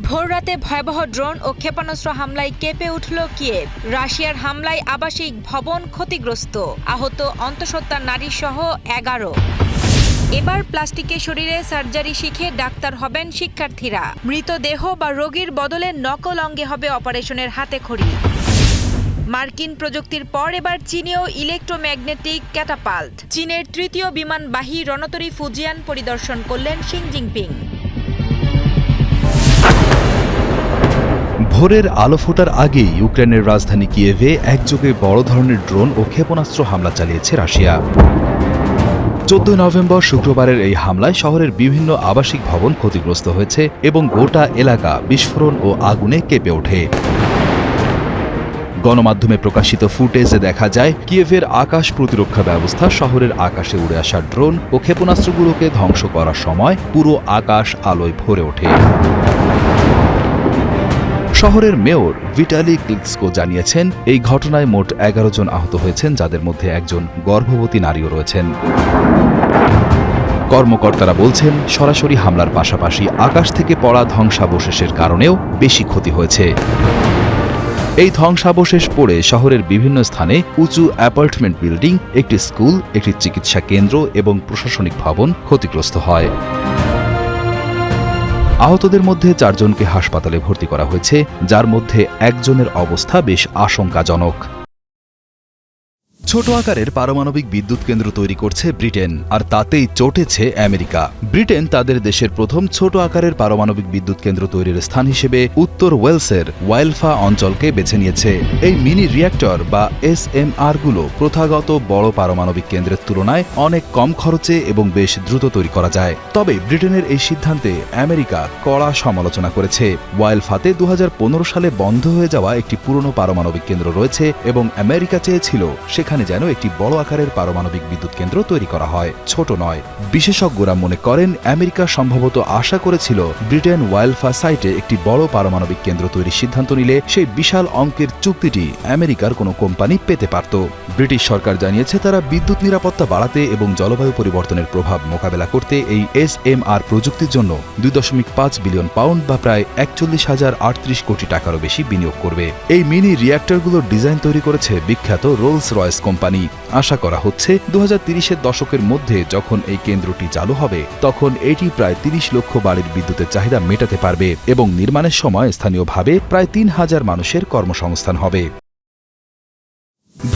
ভোররাতে ভয়াবহ ড্রোন ও ক্ষেপণাস্ত্র হামলায় কেঁপে উঠল কিয়েভ। রাশিয়ার হামলায় আবাসিক ভবন ক্ষতিগ্রস্ত, আহত অন্তঃসত্ত্বা নারীসহ 11। এবার প্লাস্টিকের শরীরে সার্জারি শিখে ডাক্তার হবেন শিক্ষার্থীরা। মৃতদেহ বা রোগীর বদলে নকল অঙ্গে হবে অপারেশনের হাতেখড়ি। মার্কিন প্রযুক্তির পর এবার চীনেও ইলেকট্রোম্যাগনেটিক ক্যাটাপাল্ট। চীনের তৃতীয় বিমানবাহী রণতরী ফুজিয়ান পরিদর্শন করলেন শি জিনপিং। ভোরের আলো ফোটার আগেই ইউক্রেনের রাজধানী কিয়েভে একযোগে বড় ধরনের ড্রোন ও ক্ষেপণাস্ত্র হামলা চালিয়েছে রাশিয়া। 14 নভেম্বর শুক্রবারের এই হামলায় শহরের বিভিন্ন আবাসিক ভবন ক্ষতিগ্রস্ত হয়েছে এবং গোটা এলাকা বিস্ফোরণ ও আগুনে কেঁপে ওঠে। গণমাধ্যমে প্রকাশিত ফুটেজে দেখা যায় কিয়েভের আকাশ প্রতিরক্ষা ব্যবস্থা শহরের আকাশে উড়ে আসা ড্রোন ও ক্ষেপণাস্ত্রগুলোকে ধ্বংস করার সময় পুরো আকাশ আলোয় ভরে ওঠে। শহরের মেয়র ভিটালি ক্লিচকো জানিয়েছেন, এই ঘটনায় মোট 11 জন আহত হয়েছেন, যাদের মধ্যে একজন গর্ভবতী নারীও রয়েছেন। কর্মকর্তারা বলছেন, সরাসরি হামলার পাশাপাশি আকাশ থেকে পড়া ধ্বংসাবশেষের কারণেও বেশি ক্ষতি হয়েছে। এই ধ্বংসাবশেষ পড়ে শহরের বিভিন্ন স্থানে উঁচু অ্যাপার্টমেন্ট বিল্ডিং, একটি স্কুল, একটি চিকিৎসা কেন্দ্র এবং প্রশাসনিক ভবন ক্ষতিগ্রস্ত হয়। আহতদের মধ্যে 4 জনকে হাসপাতালে ভর্তি করা হয়েছে, যার মধ্যে একজনের অবস্থা বেশ আশঙ্কাজনক। ছোট আকারের পারমাণবিক বিদ্যুৎ কেন্দ্র তৈরি করছে ব্রিটেন, আর তাতেই চটেছে আমেরিকা। ব্রিটেন তাদের দেশের প্রথম ছোট আকারের পারমাণবিক বিদ্যুৎ কেন্দ্র তৈরির স্থান হিসেবে উত্তর ওয়েলসের ওয়াইলফা অঞ্চলকে বেছে নিয়েছে। এই মিনি রিয়্যাক্টর বা SMR গুলো প্রথাগত বড় পারমাণবিক কেন্দ্রের তুলনায় অনেক কম খরচে এবং বেশ দ্রুত তৈরি করা যায়। তবে ব্রিটেনের এই সিদ্ধান্তে আমেরিকা কড়া সমালোচনা করেছে। ওয়াইলফাতে 2015 সালে বন্ধ হয়ে যাওয়া একটি পুরনো পারমাণবিক কেন্দ্র রয়েছে এবং আমেরিকা চেয়েছিল সেখানে যেন একটি বড় আকারের পারমাণবিক বিদ্যুৎ কেন্দ্র তৈরি করা হয়, ছোট নয়। বিশেষজ্ঞরা মনে করেন, আমেরিকা সম্ভবত আশা করেছিল ব্রিটেন ওয়াইলফা সাইটে একটি বড় পারমাণবিক কেন্দ্র তৈরির সিদ্ধান্ত নিলে সেই বিশাল অঙ্কের চুক্তিটি আমেরিকার কোনো কোম্পানি পেতে পারত। ব্রিটিশ সরকার জানিয়েছে, তারা বিদ্যুৎ নিরাপত্তা বাড়াতে এবং জলবায়ু পরিবর্তনের প্রভাব মোকাবেলা করতে এই SMR প্রযুক্তির জন্য 2.5 বিলিয়ন পাউন্ড বা প্রায় 41,038 কোটি টাকারও বেশি বিনিয়োগ করবে। এই মিনি রিয়্যাক্টরগুলোর ডিজাইন তৈরি করেছে বিখ্যাত রোলস রয়েস কোম্পানি। আশা করা হচ্ছে 2030-এর দশকের মধ্যে যখন এই কেন্দ্রটি চালু হবে, তখন এটি প্রায় 30 লক্ষ বাড়ির বিদ্যুতের চাহিদা মেটাতে পারবে এবং নির্মাণের সময় স্থানীয়ভাবে প্রায় 3,000 মানুষের কর্মসংস্থান হবে।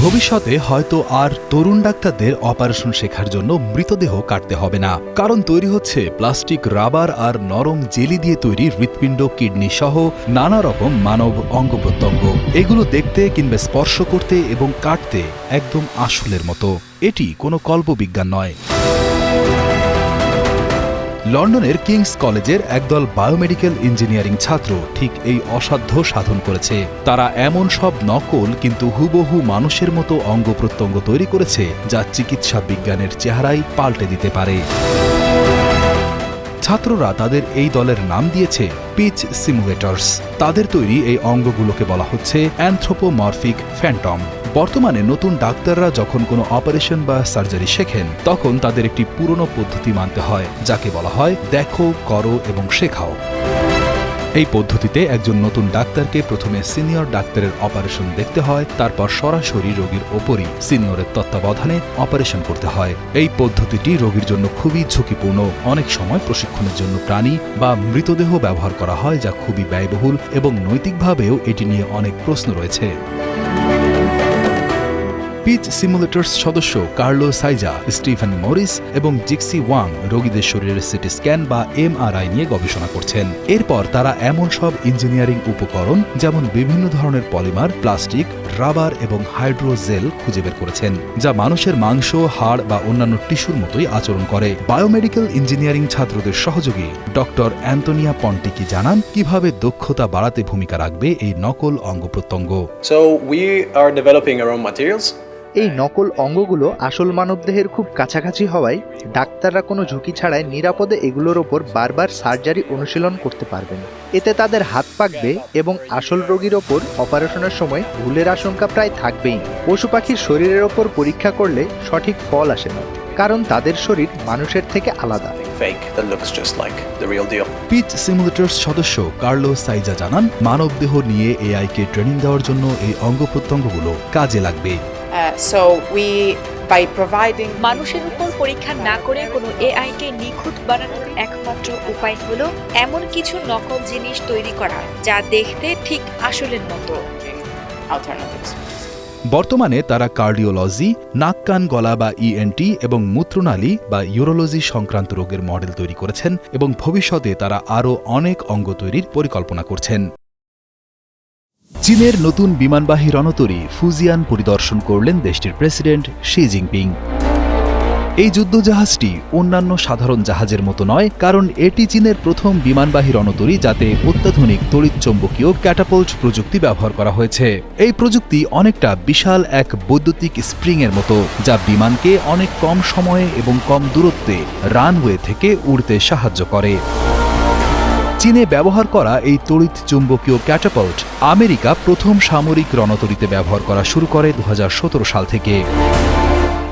ভবিষ্যতে হয়তো আর তরুণ ডাক্তারদের অপারেশন শেখার জন্য মৃতদেহ কাটতে হবে না, কারণ তৈরি হচ্ছে প্লাস্টিক, রাবার আর নরম জেলি দিয়ে তৈরি হৃৎপিণ্ড, কিডনি সহ নানা রকম মানব অঙ্গ প্রত্যঙ্গ। এগুলো দেখতে কিংবা স্পর্শ করতে এবং কাটতে একদম আসলের মতো। এটি কোনো কল্পবিজ্ঞান নয়। লন্ডনের কিংস কলেজের একদল বায়োমেডিক্যাল ইঞ্জিনিয়ারিং ছাত্র ঠিক এই অসাধ্য সাধন করেছে। তারা এমন সব নকল কিন্তু হুবহু মানুষের মতো অঙ্গ প্রত্যঙ্গ তৈরি করেছে, যা চিকিৎসা বিজ্ঞানের চেহারাই পাল্টে দিতে পারে। ছাত্ররা তাদের এই দলের নাম দিয়েছে পিচ সিমুলেটরস। তাদের তৈরি এই অঙ্গগুলোকে বলা হচ্ছে অ্যানথ্রোপোমরফিক ফ্যান্টম। বর্তমানে নতুন ডাক্তাররা যখন কোনো অপারেশন বা সার্জারি শেখেন, তখন তাদের একটি পুরনো পদ্ধতি মানতে হয়, যাকে বলা হয় দেখো, করো এবং শেখাও। এই পদ্ধতিতে একজন নতুন ডাক্তারকে প্রথমে সিনিয়র ডাক্তারের অপারেশন দেখতে হয়, তারপর সরাসরি রোগীর ওপরই সিনিয়রের তত্ত্বাবধানে অপারেশন করতে হয়। এই পদ্ধতিটি রোগীর জন্য খুবই ঝুঁকিপূর্ণ। অনেক সময় প্রশিক্ষণের জন্য প্রাণী বা মৃতদেহ ব্যবহার করা হয়, যা খুবই ব্যয়বহুল এবং নৈতিকভাবেও এটি নিয়ে অনেক প্রশ্ন রয়েছে। পিচ সিমুলেটরস সদস্য কার্লো সাইজা, স্টিফেন মরিস এবং জিক্সি ওয়াং রোগীদের শরীরের সিটি স্ক্যান বা MRI নিয়ে গবেষণা করছেন। এরপর তারা এমন সব ইঞ্জিনিয়ারিং উপকরণ যেমন বিভিন্ন ধরনের পলিমার, প্লাস্টিক, রাবার এবং হাইড্রোজেল খুঁজে বের করেছেন, যা মানুষের মাংস, হাড় বা অন্যান্য টিস্যুর মতোই আচরণ করে। বায়োমেডিক্যাল ইঞ্জিনিয়ারিং ছাত্রদের সহযোগী ডক্টর অ্যান্তোনিয়া পন্টিকি জানান কিভাবে দক্ষতা বাড়াতে ভূমিকা রাখবে এই নকল অঙ্গ প্রত্যঙ্গ। So we are developing our own materials. এই নকল অঙ্গগুলো আসল মানবদেহের খুব কাছাকাছি হওয়ায় ডাক্তাররা কোনো ঝুঁকি ছাড়াই নিরাপদে এগুলোর ওপর বারবার সার্জারি অনুশীলন করতে পারবেন। এতে তাদের হাত পাকবে এবং আসল রোগীর ওপর অপারেশনের সময় ভুলের আশঙ্কা প্রায় থাকবেই। পশু পাখির শরীরের ওপর পরীক্ষা করলে সঠিক ফল আসে না, কারণ তাদের শরীর মানুষের থেকে আলাদা। Fake that looks just like the real deal. Pitch simulators সদস্য কার্লোস সাইজা জানান, মানবদেহ নিয়ে এআইকে ট্রেনিং দেওয়ার জন্য এই অঙ্গ প্রত্যঙ্গগুলো কাজে লাগবে। মানুষের উপর পরীক্ষা না করে কোনো এআইকে নিখুঁত বানানোর একমাত্র উপায় হলো এমন কিছু নকল জিনিস তৈরি করা যা দেখতে ঠিক আসলের মতো। বর্তমানে তারা কার্ডিওলজি, নাক কান গলা বা ইএনটি এবং মূত্রনালী বা ইউরোলজি সংক্রান্ত রোগের মডেল তৈরি করেছেন এবং ভবিষ্যতে তারা আরও অনেক অঙ্গ তৈরির পরিকল্পনা করছেন। চীনের নতুন বিমানবাহী রণতরী ফুজিয়ান পরিদর্শন করলেন দেশটির প্রেসিডেন্ট শি জিনপিং। এই যুদ্ধজাহাজটি অন্যান্য সাধারণ জাহাজের মতো নয়, কারণ এটি চীনের প্রথম বিমানবাহী রণতরী যাতে অত্যাধুনিক তড়িৎচৌম্বকীয় ক্যাটাপল্ট প্রযুক্তি ব্যবহার করা হয়েছে। এই প্রযুক্তি অনেকটা বিশাল এক বৈদ্যুতিক স্প্রিংয়ের মতো, যা বিমানকে অনেক কম সময়ে এবং কম দূরত্বে রানওয়ে থেকে উড়তে সাহায্য করে। চীনে ব্যবহার করা এই তড়িৎ চুম্বকীয় ক্যাটাপল্ট আমেরিকা প্রথম সামরিক রণতরীতে ব্যবহার করা শুরু করে 2017 সাল থেকে।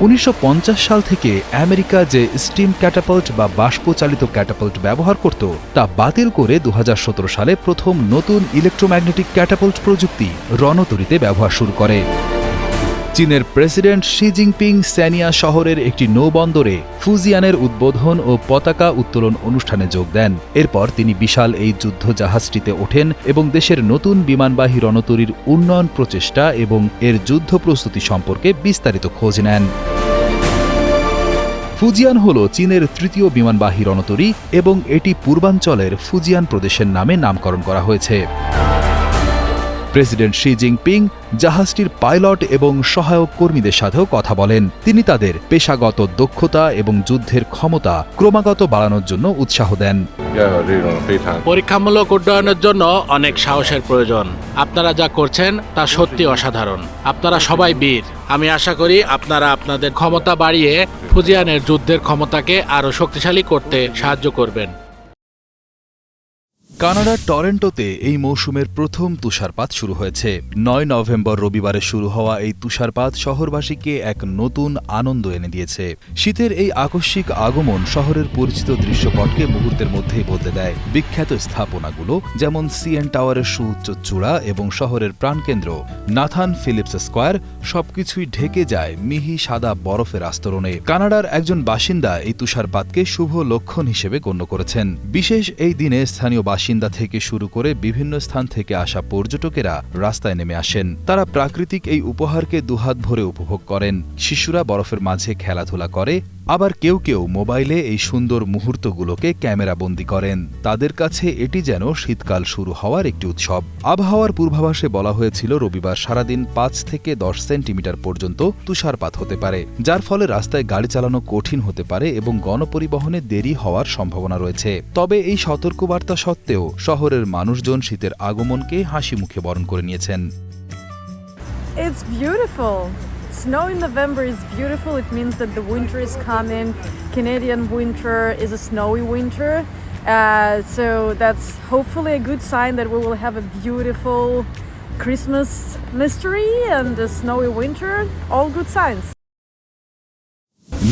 1950 সাল থেকে আমেরিকা যে স্টিম ক্যাটাপল্ট বা বাষ্পচালিত ক্যাটাপল্ট ব্যবহার করত তা বাতিল করে 2017 সালে প্রথম নতুন ইলেকট্রোম্যাগনেটিক ক্যাটাপল্ট প্রযুক্তি রণতরীতে ব্যবহার শুরু করে। চীনের প্রেসিডেন্ট শি জিনপিং স্যানিয়া শহরের একটি নৌবন্দরে ফুজিয়ানের উদ্বোধন ও পতাকা উত্তোলন অনুষ্ঠানে যোগ দেন। এরপর তিনি বিশাল এই যুদ্ধ জাহাজটিতে ওঠেন এবং দেশের নতুন বিমানবাহী রণতরীর উন্নয়ন প্রচেষ্টা এবং এর যুদ্ধ প্রস্তুতি সম্পর্কে বিস্তারিত খোঁজ নেন। ফুজিয়ান হল চীনের তৃতীয় বিমানবাহী রণতরী এবং এটি পূর্বাঞ্চলের ফুজিয়ান প্রদেশের নামে নামকরণ করা হয়েছে। প্রেসিডেন্ট শি জিনপিং জাহাজটির পাইলট এবং সহায়ক কর্মীদের সাথেও কথা বলেন। তিনি তাদের পেশাগত দক্ষতা এবং যুদ্ধের ক্ষমতা ক্রমাগত বাড়ানোর জন্য উৎসাহ দেন। পরীক্ষামূলক উড্ডয়নের জন্য অনেক সাহসের প্রয়োজন। আপনারা যা করছেন তা সত্যি অসাধারণ। আপনারা সবাই বীর। আমি আশা করি আপনারা আপনাদের ক্ষমতা বাড়িয়ে ফুজিয়ানের যুদ্ধের ক্ষমতাকে আরও শক্তিশালী করতে সাহায্য করবেন। কানাডার টরেন্টোতে এই মৌসুমের প্রথম তুষারপাত শুরু হয়েছে। 9 নভেম্বর রবিবারে শুরু হওয়া এই তুষারপাত শহরবাসীকে এক নতুন আনন্দ এনে দিয়েছে। শীতের এই আকস্মিক আগমন শহরের পরিচিত দৃশ্যপটকে মুহূর্তের মধ্যেই বদলে দেয়। বিখ্যাত স্থাপনাগুলো যেমন সিএন টাওয়ারের সুউচ্চ চূড়া এবং শহরের প্রাণকেন্দ্র নাথান ফিলিপস স্কয়ার সবকিছুই ঢেকে যায় মিহি সাদা বরফের আস্তরণে। কানাডার একজন বাসিন্দা এই তুষারপাতকে শুভ লক্ষণ হিসেবে গণ্য করেছেন। বিশেষ এই দিনে স্থানীয় বাসিন্দা থেকে শুরু করে বিভিন্ন স্থান থেকে আসা পর্যটকেরা রাস্তায় নেমে আসেন। তারা প্রাকৃতিক এই উপহারকে দুহাত ভরে উপভোগ করেন। শিশুরা বরফের মাঝে খেলাধুলা করে, আবার কেউ কেউ মোবাইলে এই সুন্দর মুহূর্তগুলোকে ক্যামেরাবন্দি করেন। তাদের কাছে এটি যেন শীতকাল শুরু হওয়ার একটি উৎসব। আবহাওয়ার পূর্বাভাসে বলা হয়েছিল রবিবার সারাদিন 5 থেকে 10 সেন্টিমিটার পর্যন্ত তুষারপাত হতে পারে, যার ফলে রাস্তায় গাড়ি চালানো কঠিন হতে পারে এবং গণপরিবহনে দেরি হওয়ার সম্ভাবনা রয়েছে। তবে এই সতর্কবার্তা সত্ত্বেও শহরের মানুষজন শীতের আগমনকে হাসি মুখে বরণ করে নিয়েছেন। It's beautiful. Snow in November is beautiful. It means that the winter is coming. Canadian winter is a snowy winter. So that's hopefully a good sign that we will have a beautiful Christmas mystery and a snowy winter. All good signs.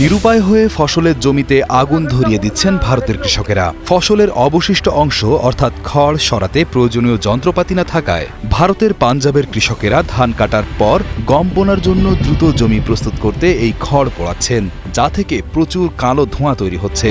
নিরুপায় হয়ে ফসলের জমিতে আগুন ধরিয়ে দিচ্ছেন ভারতের কৃষকেরা। ফসলের অবশিষ্ট অংশ অর্থাৎ খড় সরাতে প্রয়োজনীয় যন্ত্রপাতি না থাকায় ভারতের পাঞ্জাবের কৃষকেরা ধান কাটার পর গম বোনার জন্য দ্রুত জমি প্রস্তুত করতে এই খড় পোড়াচ্ছেন, যা থেকে প্রচুর কালো ধোঁয়া তৈরি হচ্ছে।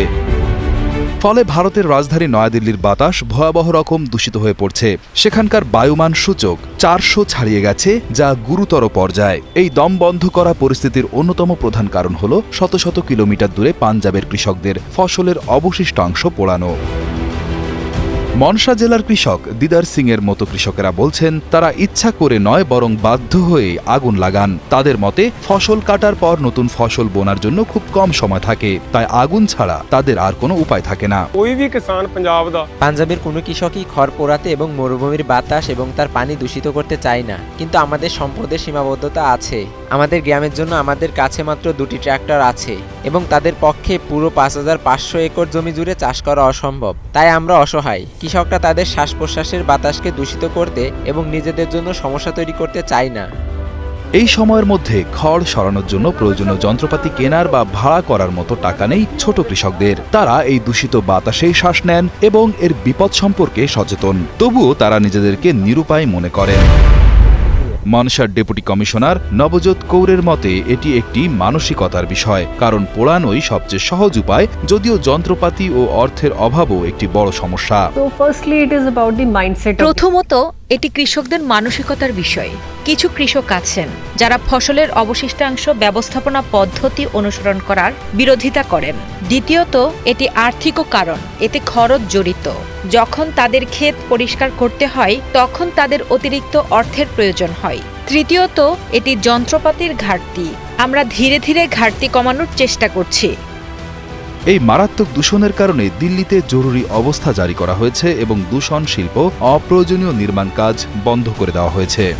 ফলে ভারতের রাজধানী নয়াদিল্লির বাতাস ভয়াবহ রকম দূষিত হয়ে পড়ছে। সেখানকার বায়ুমান সূচক 400 ছাড়িয়ে গেছে, যা গুরুতর পর্যায়। এই দম বন্ধ করা পরিস্থিতির অন্যতম প্রধান কারণ হল শত শত কিলোমিটার দূরে পাঞ্জাবের কৃষকদের ফসলের অবশিষ্টাংশ পোড়ানো। মনসা জেলার কৃষক দিদার সিং এর মতো কৃষকেরা বলছেন তারা ইচ্ছা করে নয় বরং বাধ্য হয়ে আগুন লাগান। তাদের মতে ফসল কাটার পর নতুন ফসল বোনার জন্য খুব কম সময় থাকে, তাই আগুন ছাড়া তাদের আর কোনো উপায় থাকে না। পাঞ্জাবের কোনো কৃষকই খড় পোড়াতে এবং মরুভূমির বাতাস এবং তার পানি দূষিত করতে চায় না, কিন্তু আমাদের সম্পদের সীমাবদ্ধতা আছে। আমাদের গ্রামের জন্য আমাদের কাছে মাত্র 2টি ট্রাক্টর আছে এবং তাদের পক্ষে পুরো 5500 একর জমি জুড়ে চাষ করা অসম্ভব। তাই আমরা অসহায়। কৃষকরা তাদের শ্বাস প্রশ্বাসের বাতাসকে দূষিত করতে এবং নিজেদের জন্য সমস্যা তৈরি করতে চায় না। এই সময়ের মধ্যে খড় সরানোর জন্য প্রয়োজনীয় যন্ত্রপাতি কেনার বা ভাড়া করার মতো টাকা নেই ছোট কৃষকদের। তারা এই দূষিত বাতাসেই শ্বাস নেন এবং এর বিপদ সম্পর্কে সচেতন, তবুও তারা নিজেদেরকে নিরুপায় মনে করেন। মানসার ডেপুটি কমিশনার নবজোৎ কৌরের মতে এটি একটি মানসিকতার বিষয়, কারণ পোড়ানোই সবচেয়ে সহজ উপায়, যদিও যন্ত্রপাতি ও অর্থের অভাবও একটি বড় সমস্যা। So firstly it is about the mindset of প্রথমত এটি কৃষকদের মানসিকতার বিষয়। কিছু কৃষক আছেন যারা ফসলের অবশিষ্টাংশ ব্যবস্থাপনা পদ্ধতি অনুসরণ করার বিরোধিতা করেন। দ্বিতীয়ত এটি আর্থিকও কারণ, এতে খরচ জড়িত। যখন তাদের ক্ষেত পরিষ্কার করতে হয় তখন তাদের অতিরিক্ত অর্থের প্রয়োজন হয়। তৃতীয়ত এটি যন্ত্রপাতির ঘাটতি। আমরা ধীরে ধীরে ঘাটতি কমানোর চেষ্টা করছি। এই মারাত্মক দূষণের কারণে দিল্লিতে জরুরি অবস্থা জারি করা হয়েছে এবং দূষণ শিল্প অপ্রয়োজনীয় নির্মাণ কাজ বন্ধ করে দেওয়া হয়েছে।